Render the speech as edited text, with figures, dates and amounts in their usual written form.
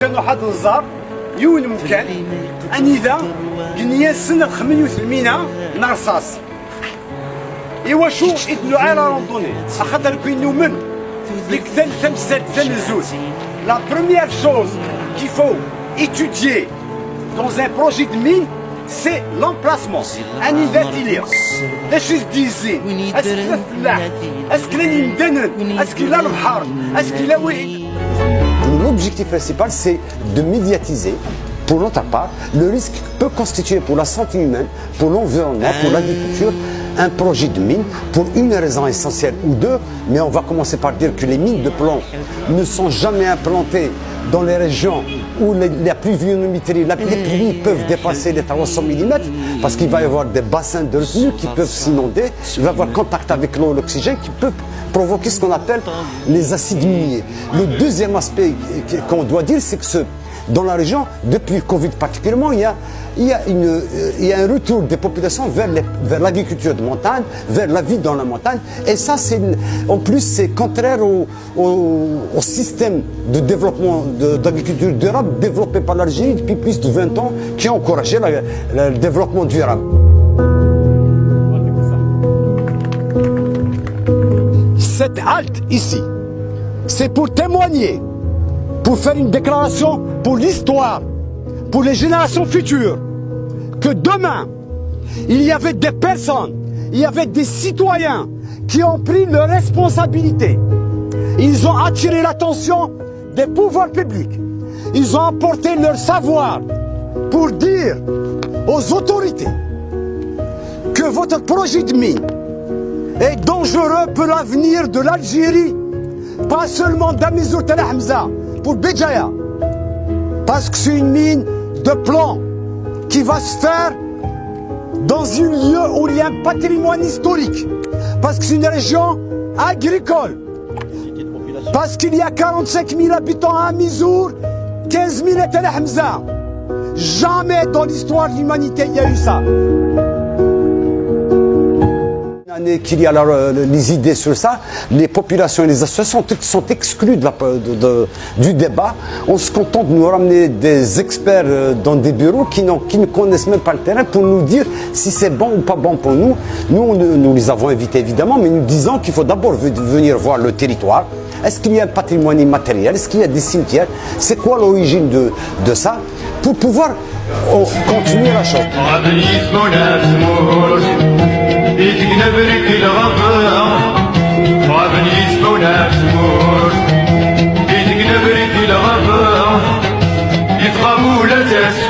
كان واحد الزار يون مكان انذا جنيا سنة 88 نهار صاص ايوا شو يدلو على روندوني خاطر كاين من لك ثم زوج. La première chose qu'il faut étudier dans un projet de mine, c'est l'emplacement. Un investilir. ايش يديزين؟ اسكو الفلاح؟ اسكو يمدنن؟ اسكو لا البحر؟ اسكو لا وين؟ L'objectif principal, c'est de médiatiser, pour notre part, le risque que peut constituer pour la santé humaine, pour l'environnement, pour l'agriculture, un projet de mine, pour une raison essentielle ou deux, mais on va commencer par dire que les mines de plomb ne sont jamais implantées dans les régions où la pluviométrie, les pluies peuvent dépasser les 300 mm, parce qu'il va y avoir des bassins de retenue qui peuvent s'inonder, il va y avoir contact avec l'eau et l'oxygène qui peut provoquer ce qu'on appelle les acides miniers. Le deuxième aspect qu'on doit dire, c'est que dans la région, depuis le Covid particulièrement, il y a un retour des populations vers l'agriculture de montagne, vers la vie dans la montagne. Et ça, en plus, c'est contraire au système de développement d'agriculture durable développé par l'Algérie depuis plus de 20 ans, qui a encouragé le développement durable. Cette halte ici, c'est pour témoigner, pour faire une déclaration pour l'histoire, pour les générations futures, que demain, il y avait des personnes, il y avait des citoyens qui ont pris leurs responsabilités. Ils ont attiré l'attention des pouvoirs publics. Ils ont apporté leur savoir pour dire aux autorités que votre projet de mine est dangereux pour l'avenir de l'Algérie, pas seulement d'Amizour Tel Hamza, pour Béjaïa, parce que c'est une mine de plomb qui va se faire dans un lieu où il y a un patrimoine historique, parce que c'est une région agricole, parce qu'il y a 45 000 habitants à Amizour, 15 000 à Tel Hamza. Jamais dans l'histoire de l'humanité il y a eu ça. Qu'il y a les idées sur ça, les populations et les associations sont exclues du débat. On se contente de nous ramener des experts dans des bureaux qui ne connaissent même pas le terrain pour nous dire si c'est bon ou pas bon pour nous. Nous les avons invités évidemment, mais nous disons qu'il faut d'abord venir voir le territoire. Est-ce qu'il y a un patrimoine immatériel? Est-ce qu'il y a des cimetières? C'est quoi l'origine de ça? Pour pouvoir continuer la chose. يتقنبرك الغفا وابن يسمونا سمور يتقنبرك الغفا يتغابوا لا تسمور